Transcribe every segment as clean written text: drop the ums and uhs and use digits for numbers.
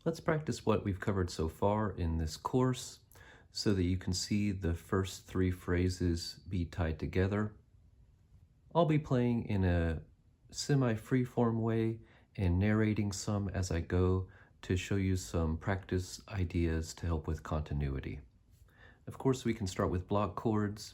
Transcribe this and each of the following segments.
Let's practice what we've covered so far in this course so that you can see the first three phrases be tied together. I'll be playing in a semi-freeform way and narrating some as I go to show you some practice ideas to help with continuity. Of course, we can start with block chords.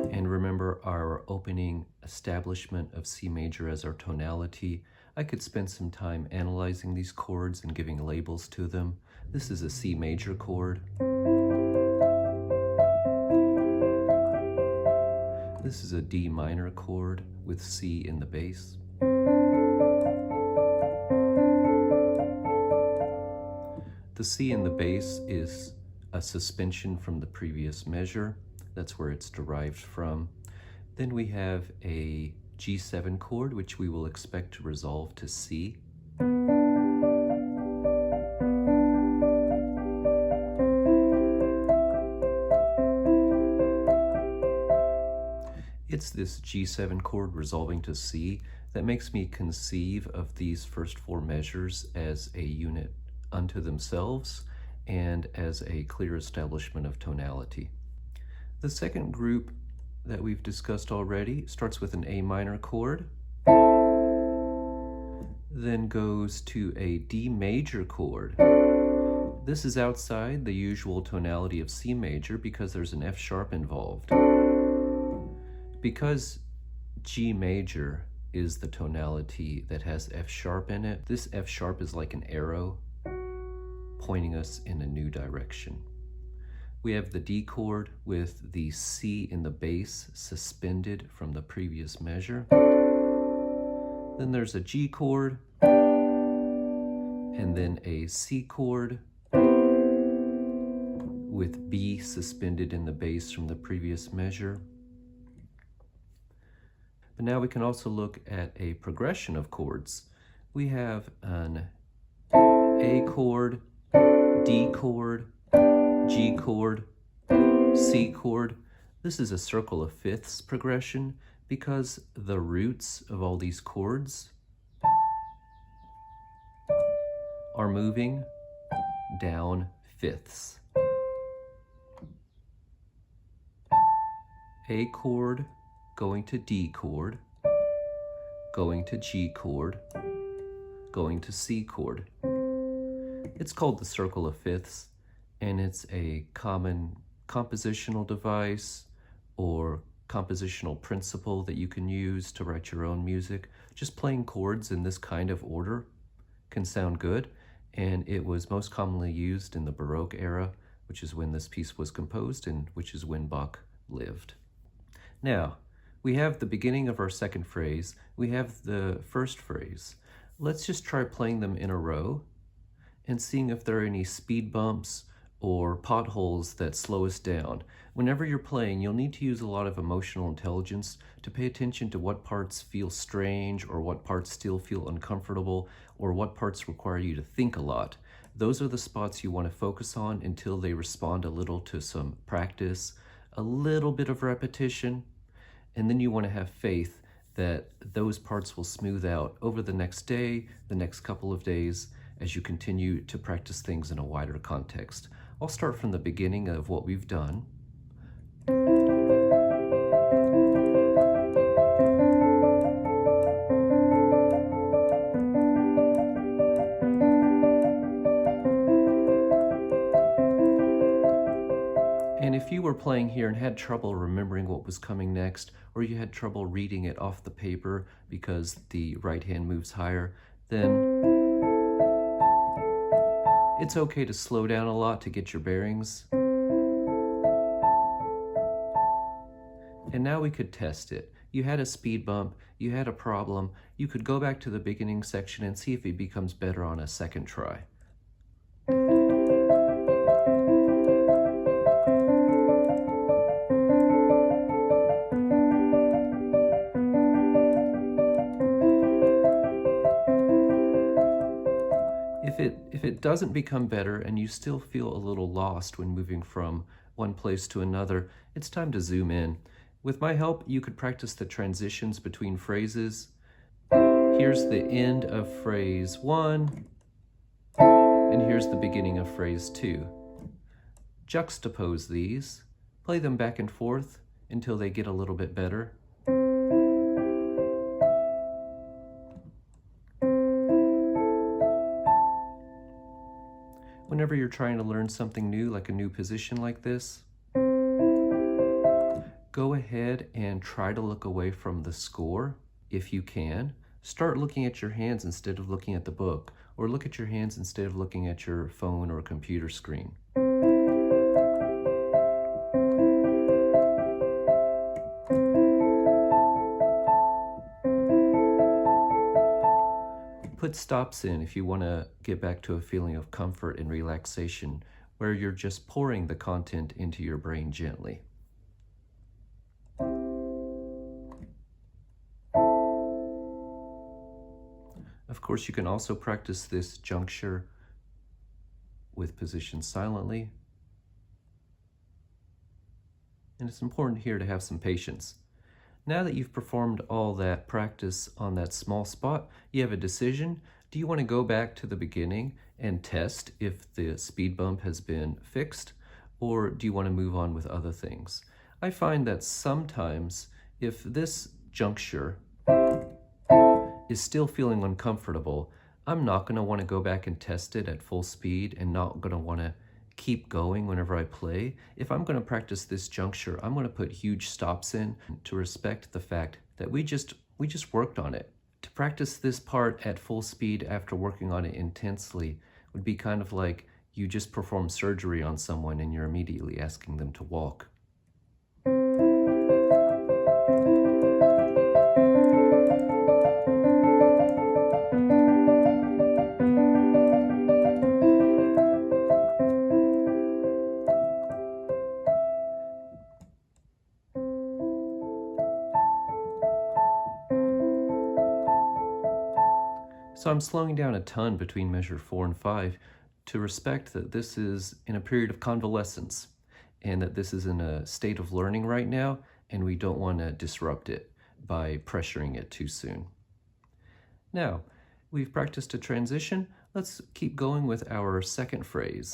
And remember our opening establishment of C major as our tonality. I could spend some time analyzing these chords and giving labels to them. This is a C major chord. This is a D minor chord with C in the bass. The C in the bass is a suspension from the previous measure. That's where it's derived from. Then we have a G7 chord, which we will expect to resolve to C. It's this G7 chord resolving to C that makes me conceive of these first four measures as a unit unto themselves and as a clear establishment of tonality. The second group that we've discussed already starts with an A minor chord, then goes to a D major chord. This is outside the usual tonality of C major because there's an F sharp involved. Because G major is the tonality that has F sharp in it, this F sharp is like an arrow pointing us in a new direction. We have the D chord with the C in the bass suspended from the previous measure. Then there's a G chord, and then a C chord with B suspended in the bass from the previous measure. But now we can also look at a progression of chords. We have an A chord, D chord, G chord, C chord. This is a circle of fifths progression because the roots of all these chords are moving down fifths. A chord going to D chord, going to G chord, going to C chord. It's called the circle of fifths, and it's a common compositional device or compositional principle that you can use to write your own music. Just playing chords in this kind of order can sound good, and it was most commonly used in the Baroque era, which is when this piece was composed and which is when Bach lived. Now, we have the beginning of our second phrase. We have the first phrase. Let's just try playing them in a row and seeing if there are any speed bumps or potholes that slow us down. Whenever you're playing, you'll need to use a lot of emotional intelligence to pay attention to what parts feel strange or what parts still feel uncomfortable or what parts require you to think a lot. Those are the spots you want to focus on until they respond a little to some practice, a little bit of repetition, and then you want to have faith that those parts will smooth out over the next day, the next couple of days, as you continue to practice things in a wider context. I'll start from the beginning of what we've done. And if you were playing here and had trouble remembering what was coming next, or you had trouble reading it off the paper because the right hand moves higher, then it's okay to slow down a lot to get your bearings. And now we could test it. You had a speed bump, you had a problem, you could go back to the beginning section and see if it becomes better on a second try. If it doesn't become better and you still feel a little lost when moving from one place to another, it's time to zoom in. With my help, you could practice the transitions between phrases. Here's the end of phrase 1, and here's the beginning of phrase 2. Juxtapose these, play them back and forth until they get a little bit better. Whenever you're trying to learn something new, like a new position like this, go ahead and try to look away from the score if you can. Start looking at your hands instead of looking at the book, or look at your hands instead of looking at your phone or computer screen. Put stops in if you want to get back to a feeling of comfort and relaxation, where you're just pouring the content into your brain gently. Of course, you can also practice this juncture with positions silently. And it's important here to have some patience. Now that you've performed all that practice on that small spot, you have a decision. Do you want to go back to the beginning and test if the speed bump has been fixed, or do you want to move on with other things? I find that sometimes if this juncture is still feeling uncomfortable, I'm not going to want to go back and test it at full speed and not going to want to keep going whenever I play. If I'm going to practice this juncture, I'm going to put huge stops in to respect the fact that we just worked on it. To practice this part at full speed after working on it intensely would be kind of like you just performed surgery on someone and you're immediately asking them to walk. So I'm slowing down a ton between measure 4 and 5 to respect that this is in a period of convalescence and that this is in a state of learning right now, and we don't want to disrupt it by pressuring it too soon. Now, we've practiced a transition. Let's keep going with our second phrase.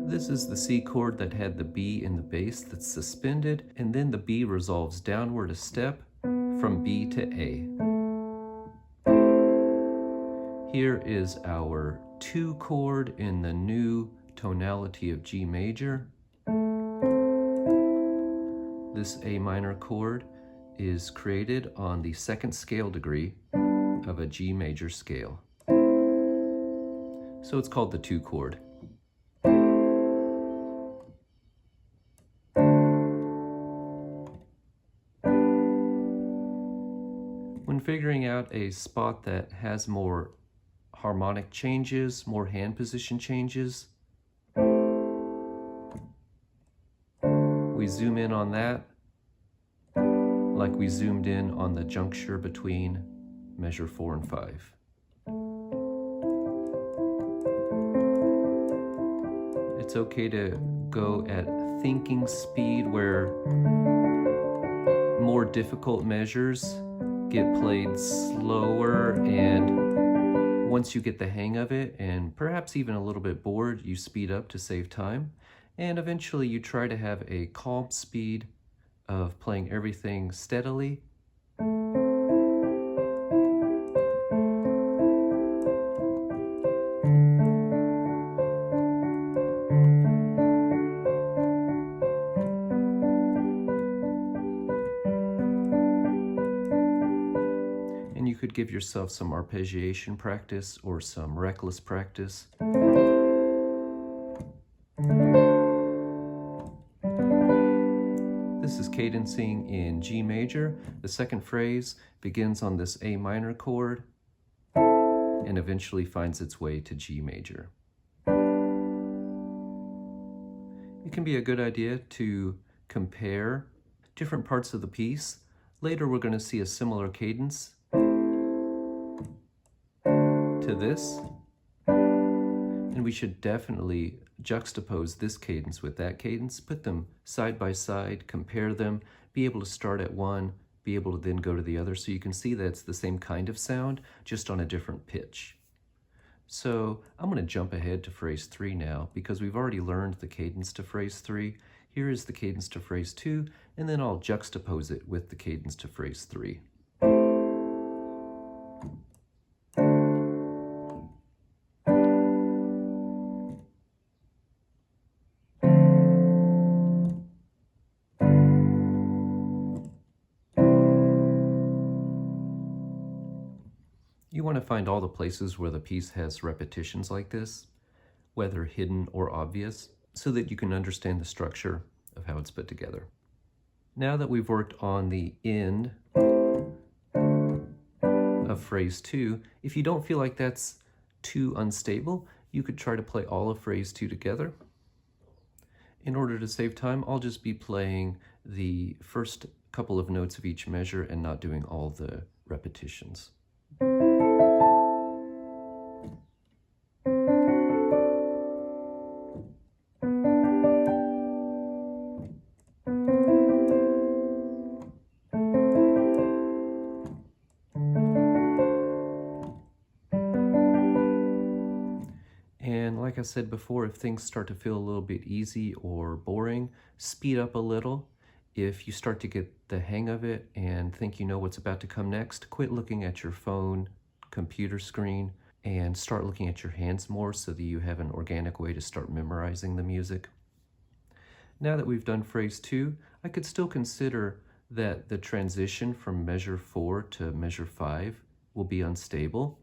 This is the C chord that had the B in the bass that's suspended, and then the B resolves downward a step from B to A. Here is our 2 chord in the new tonality of G major. This A minor chord is created on the 2nd scale degree of a G major scale. So it's called the 2 chord. When figuring out a spot that has more harmonic changes, more hand position changes, we zoom in on that like we zoomed in on the juncture between measure 4 and 5. It's okay to go at thinking speed where more difficult measures get played slower, and once you get the hang of it and perhaps even a little bit bored, you speed up to save time, and eventually you try to have a calm speed of playing everything steadily. You could give yourself some arpeggiation practice or some reckless practice. This is cadencing in G major. The second phrase begins on this A minor chord and eventually finds its way to G major. It can be a good idea to compare different parts of the piece. Later we're going to see a similar cadence to this, and And we should definitely juxtapose this cadence with that cadence, put them side by side, compare them, be able to start at one, be able to then go to the other, so you can see that it's the same kind of sound, just on a different pitch. So I'm going to jump ahead to phrase 3 now, because we've already learned the cadence to phrase 3. Here is the cadence to phrase 2, and then I'll juxtapose it with the cadence to phrase 3. You want to find all the places where the piece has repetitions like this, whether hidden or obvious, so that you can understand the structure of how it's put together. Now that we've worked on the end of phrase 2, if you don't feel like that's too unstable, you could try to play all of phrase 2 together. In order to save time, I'll just be playing the first couple of notes of each measure and not doing all the repetitions. And like I said before, if things start to feel a little bit easy or boring, speed up a little. If you start to get the hang of it and think you know what's about to come next, quit looking at your phone, computer screen, and start looking at your hands more so that you have an organic way to start memorizing the music. Now that we've done phrase 2, I could still consider that the transition from measure 4 to measure 5 will be unstable,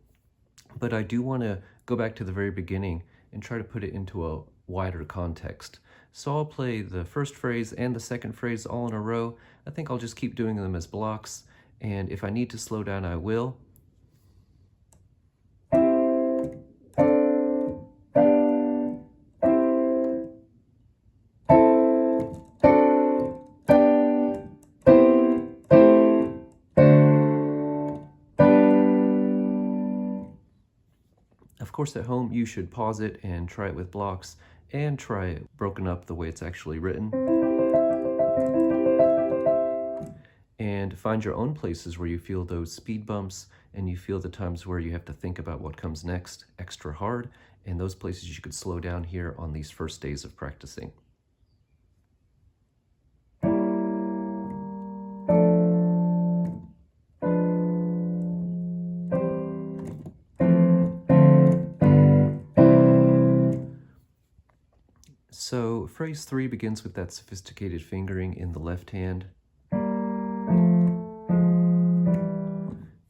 but I do want to go back to the very beginning and try to put it into a wider context. So I'll play the first phrase and the second phrase all in a row. I think I'll just keep doing them as blocks, and if I need to slow down, I will. Of course, at home, you should pause it and try it with blocks, and try it broken up the way it's actually written. And find your own places where you feel those speed bumps, and you feel the times where you have to think about what comes next extra hard, and those places you could slow down here on these first days of practicing. So phrase 3 begins with that sophisticated fingering in the left hand.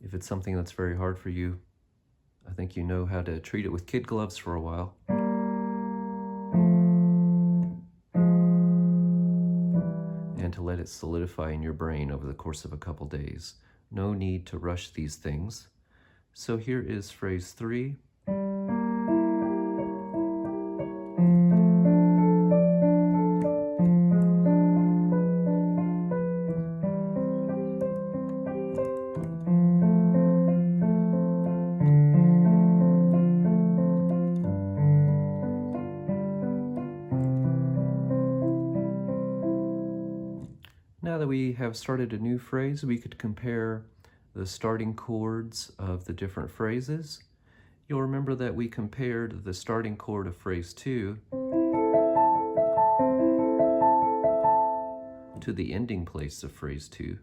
If it's something that's very hard for you, I think you know how to treat it with kid gloves for a while. And to let it solidify in your brain over the course of a couple days. No need to rush these things. So here is phrase 3. Now that we have started a new phrase, we could compare the starting chords of the different phrases. You'll remember that we compared the starting chord of phrase 2 to the ending place of phrase 2.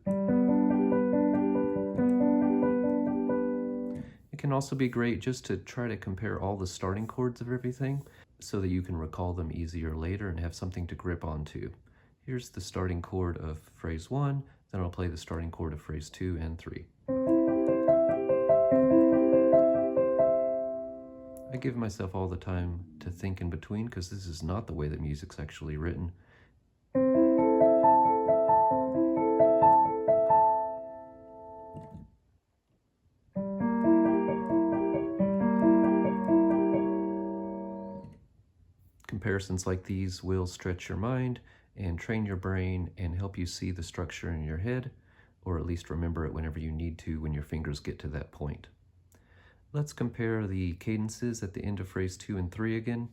It can also be great just to try to compare all the starting chords of everything so that you can recall them easier later and have something to grip onto. Here's the starting chord of phrase 1, then I'll play the starting chord of phrase 2 and 3. I give myself all the time to think in between because this is not the way that music's actually written. Comparisons like these will stretch your mind and train your brain and help you see the structure in your head, or at least remember it whenever you need to when your fingers get to that point. Let's compare the cadences at the end of phrase 2 and 3 again.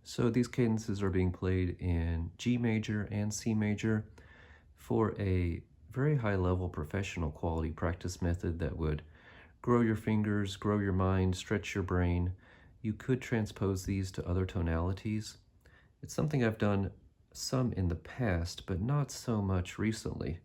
So these cadences are being played in G major and C major for a very high level professional quality practice method that would grow your fingers, grow your mind, stretch your brain. You could transpose these to other tonalities. It's something I've done some in the past, but not so much recently.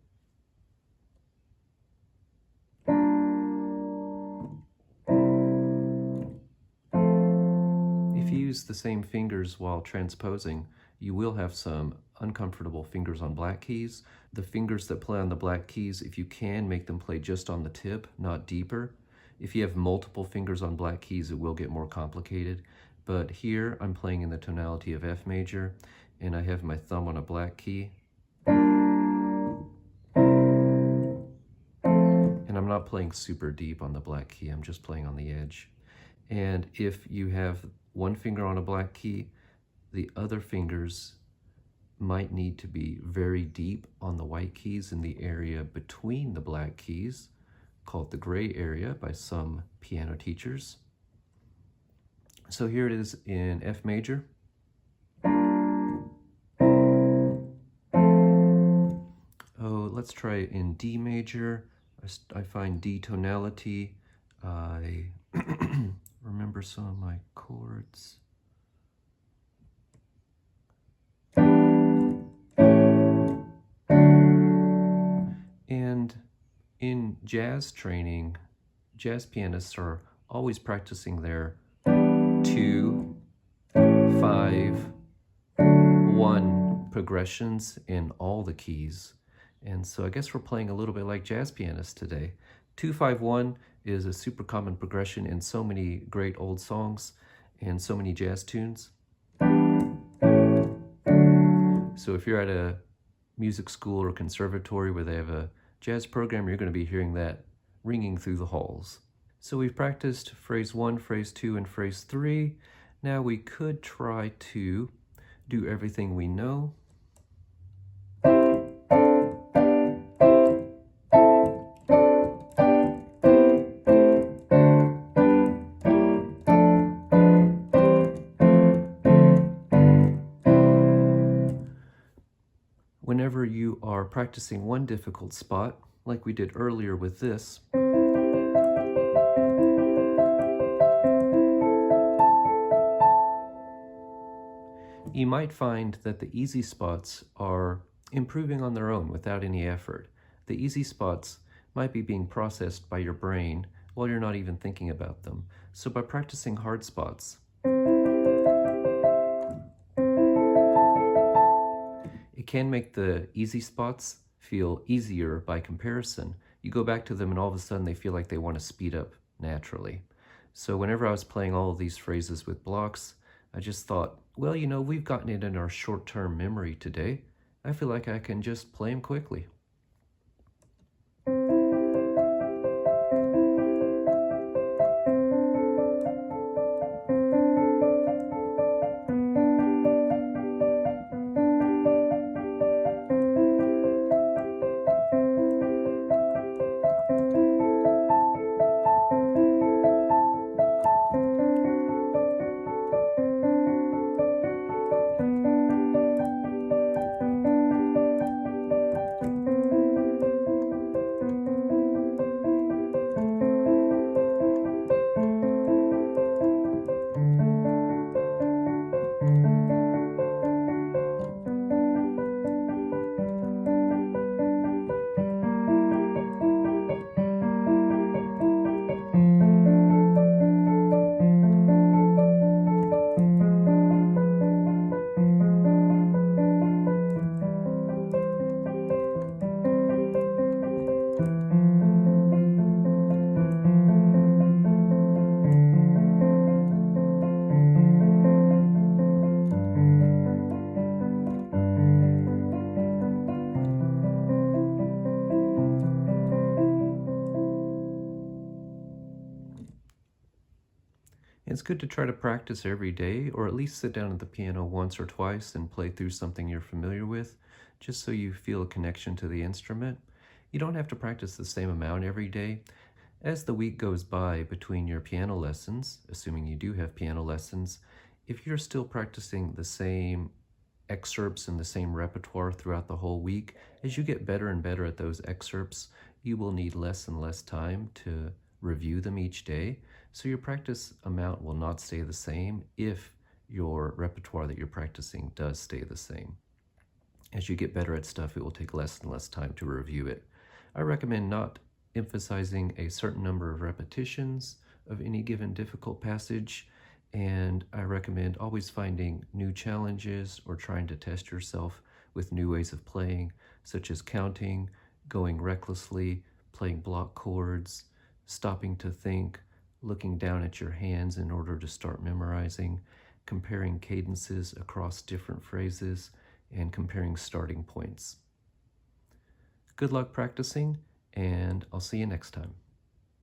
If you use the same fingers while transposing, you will have some uncomfortable fingers on black keys. The fingers that play on the black keys, if you can, make them play just on the tip, not deeper. If you have multiple fingers on black keys, it will get more complicated. But here, I'm playing in the tonality of F major, and I have my thumb on a black key. And I'm not playing super deep on the black key, I'm just playing on the edge. And if you have one finger on a black key, the other fingers might need to be very deep on the white keys in the area between the black keys, called the gray area by some piano teachers. So here it is in F major. Oh, let's try it in D major. I find D tonality. I remember some of my chords. And in jazz training, jazz pianists are always practicing their 2, 5, 1 progressions in all the keys. And so I guess we're playing a little bit like jazz pianists today. 2-5-1 is a super common progression in so many great old songs and so many jazz tunes. So if you're at a music school or conservatory where they have a jazz program, you're going to be hearing that ringing through the halls. So we've practiced phrase 1, phrase 2, and phrase 3. Now we could try to do everything we know. Whenever you are practicing one difficult spot, like we did earlier with this, you might find that the easy spots are improving on their own without any effort. The easy spots might be being processed by your brain while you're not even thinking about them. So by practicing hard spots, it can make the easy spots feel easier by comparison. You go back to them and all of a sudden they feel like they want to speed up naturally. So whenever I was playing all of these phrases with blocks, I just thought, well, you know, we've gotten it in our short-term memory today. I feel like I can just play them quickly. It's good to try to practice every day, or at least sit down at the piano once or twice and play through something you're familiar with, just so you feel a connection to the instrument. You don't have to practice the same amount every day. As the week goes by between your piano lessons, assuming you do have piano lessons, if you're still practicing the same excerpts and the same repertoire throughout the whole week, as you get better and better at those excerpts, you will need less and less time to review them each day. So your practice amount will not stay the same if your repertoire that you're practicing does stay the same. As you get better at stuff, it will take less and less time to review it. I recommend not emphasizing a certain number of repetitions of any given difficult passage, and I recommend always finding new challenges or trying to test yourself with new ways of playing, such as counting, going recklessly, playing block chords, stopping to think, looking down at your hands in order to start memorizing, comparing cadences across different phrases, and comparing starting points. Good luck practicing, and I'll see you next time.